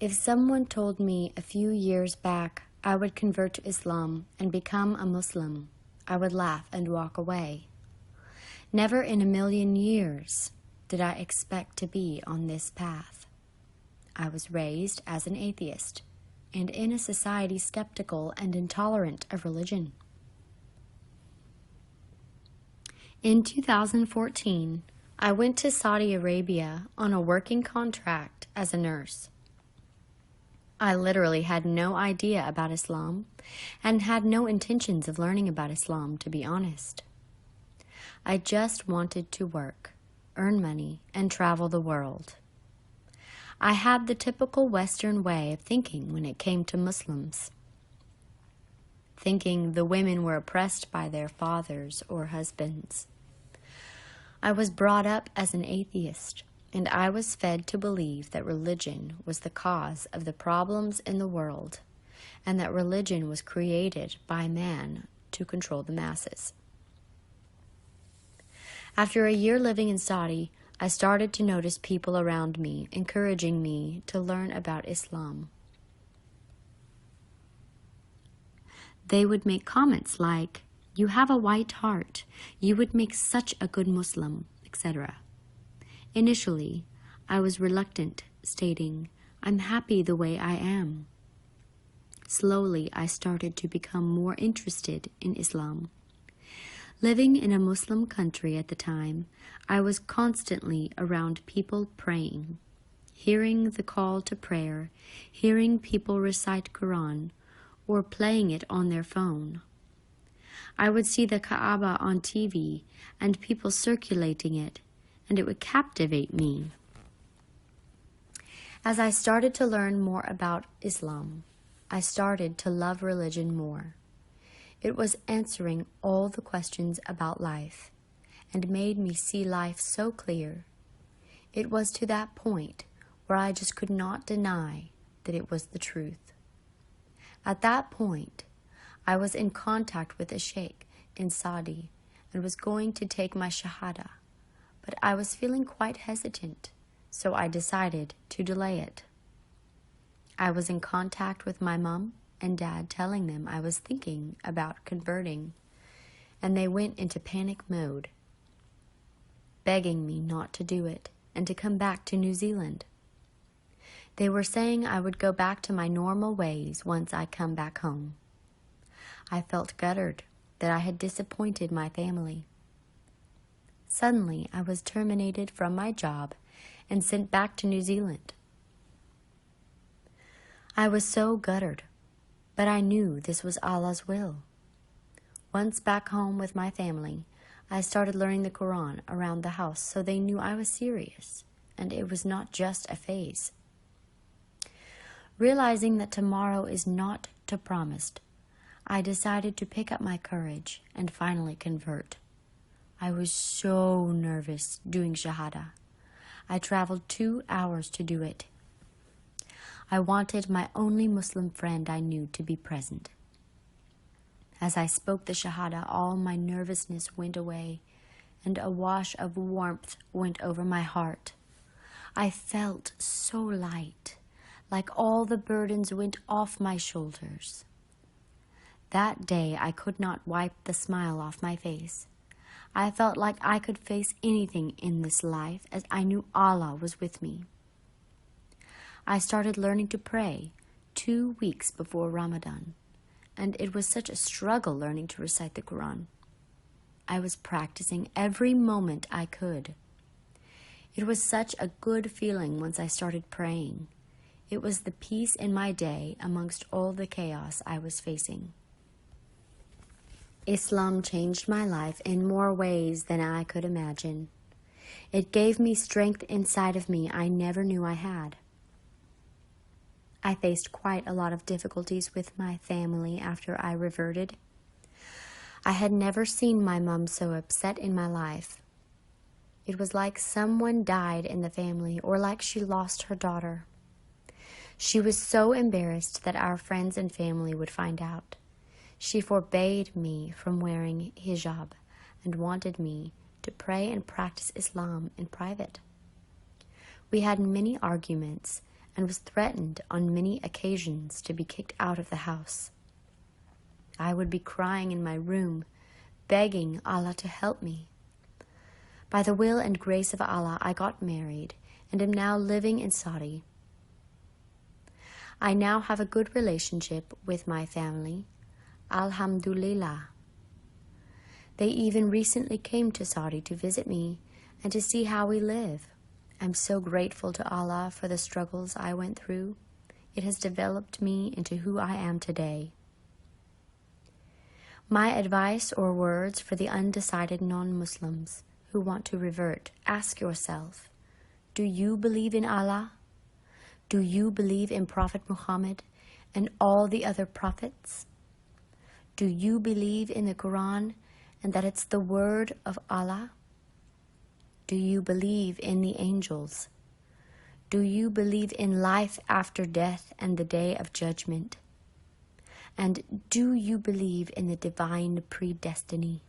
If someone told me a few years back I would convert to Islam and become a Muslim, I would laugh and walk away. Never in a million years did I expect to be on this path. I was raised as an atheist and in a society skeptical and intolerant of religion. In 2014, I went to Saudi Arabia on a working contract as a nurse. I literally had no idea about Islam and had no intentions of learning about Islam, to be honest. I just wanted to work, earn money, and travel the world. I had the typical Western way of thinking when it came to Muslims, thinking the women were oppressed by their fathers or husbands. I was brought up as an atheist, and I was fed to believe that religion was the cause of the problems in the world, and that religion was created by man to control the masses. After a year living in Saudi, I started to notice people around me encouraging me to learn about Islam. They would make comments like, "You have a white heart, you would make such a good Muslim," etc. Initially, I was reluctant, stating, "I'm happy the way I am." Slowly, I started to become more interested in Islam. Living in a Muslim country at the time, I was constantly around people praying, hearing the call to prayer, hearing people recite Quran, or playing it on their phone. I would see the Kaaba on TV and people circulating it, and it would captivate me. As I started to learn more about Islam, I started to love religion more. It was answering all the questions about life and made me see life so clear. It was to that point where I just could not deny that it was the truth. At that point, I was in contact with a sheikh in Saudi and was going to take my shahada, but I was feeling quite hesitant, so I decided to delay it. I was in contact with my mom and dad, telling them I was thinking about converting, and they went into panic mode, begging me not to do it and to come back to New Zealand. They were saying I would go back to my normal ways once I come back home. I felt gutted that I had disappointed my family. Suddenly, I was terminated from my job and sent back to New Zealand. I was so gutted, but I knew this was Allah's will. Once back home with my family, I started learning the Quran around the house so they knew I was serious and it was not just a phase. Realizing that tomorrow is not to promised, I decided to pick up my courage and finally convert. I was so nervous doing Shahada. I traveled 2 hours to do it. I wanted my only Muslim friend I knew to be present. As I spoke the Shahada, all my nervousness went away, and a wash of warmth went over my heart. I felt so light, like all the burdens went off my shoulders. That day, I could not wipe the smile off my face. I felt like I could face anything in this life as I knew Allah was with me. I started learning to pray 2 weeks before Ramadan, and it was such a struggle learning to recite the Quran. I was practicing every moment I could. It was such a good feeling once I started praying. It was the peace in my day amongst all the chaos I was facing. Islam changed my life in more ways than I could imagine. It gave me strength inside of me I never knew I had. I faced quite a lot of difficulties with my family after I reverted. I had never seen my mom so upset in my life. It was like someone died in the family or like she lost her daughter. She was so embarrassed that our friends and family would find out. She forbade me from wearing hijab and wanted me to pray and practice Islam in private. We had many arguments, and was threatened on many occasions to be kicked out of the house. I would be crying in my room, begging Allah to help me. By the will and grace of Allah, I got married and am now living in Saudi. I now have a good relationship with my family. Alhamdulillah. They even recently came to Saudi to visit me and to see how we live. I'm so grateful to Allah for the struggles I went through. It has developed me into who I am today. My advice or words for the undecided non-Muslims who want to revert, ask yourself, do you believe in Allah? Do you believe in Prophet Muhammad and all the other prophets? Do you believe in the Quran and that it's the word of Allah? Do you believe in the angels? Do you believe in life after death and the day of judgment? And do you believe in the divine predestiny?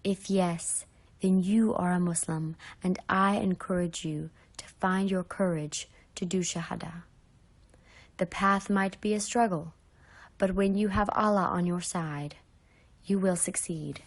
If yes, then you are a Muslim, and I encourage you to find your courage to do Shahada. The path might be a struggle, but when you have Allah on your side, you will succeed.